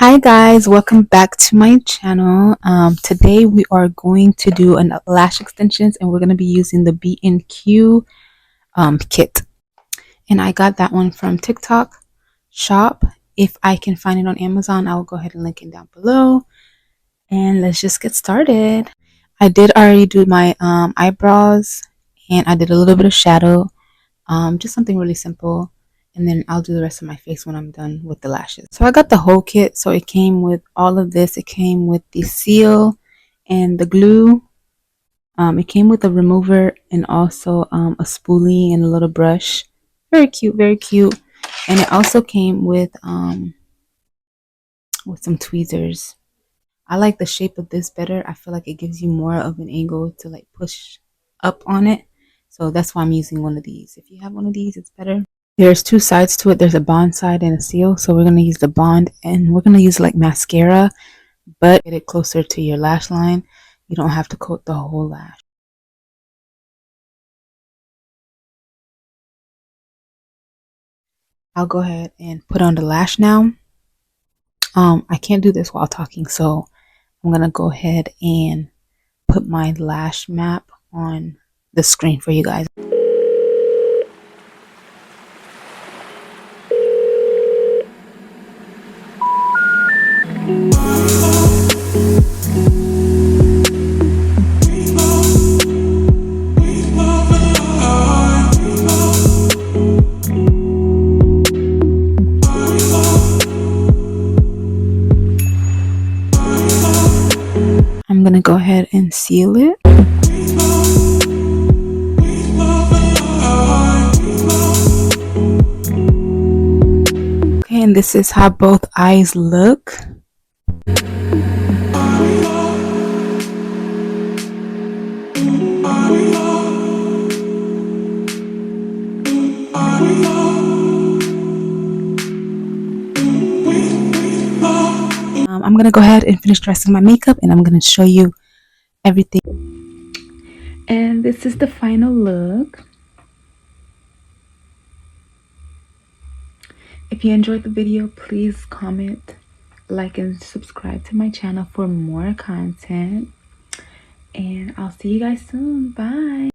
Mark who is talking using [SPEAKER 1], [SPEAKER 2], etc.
[SPEAKER 1] Hi guys, welcome back to my channel. Today we are going to do an lash extensions and we're going to be using the B&Q kit. And I got that one from TikTok shop. If I can find it on Amazon, I will go ahead and link it down below. And let's just get started. I did already do my eyebrows and I did a little bit of shadow. Just something really simple, and then I'll do the rest of my face when I'm done with the lashes. So I got the whole kit. So it came with all of this. It came with the seal and the glue. It came with a remover and also a spoolie and a little brush. Very cute, very cute. And it also came with some tweezers. I like the shape of this better. I feel like it gives you more of an angle to like push up on it. So that's why I'm using one of these. If you have one of these, it's better. There's two sides to it. There's a bond side and a seal. So we're going to use the bond and we're going to use like mascara, but get it closer to your lash line. You don't have to coat the whole lash. I'll go ahead and put on the lash now. I can't do this while talking, so I'm going to go ahead and put my lash map on the screen for you guys. I'm going to go ahead and seal it. Okay, and this is how both eyes look. I'm gonna go ahead and finish dressing my makeup and I'm gonna show you everything. And this is the final look. If you enjoyed the video, please comment, like, and subscribe to my channel for more content. And I'll see you guys soon. Bye.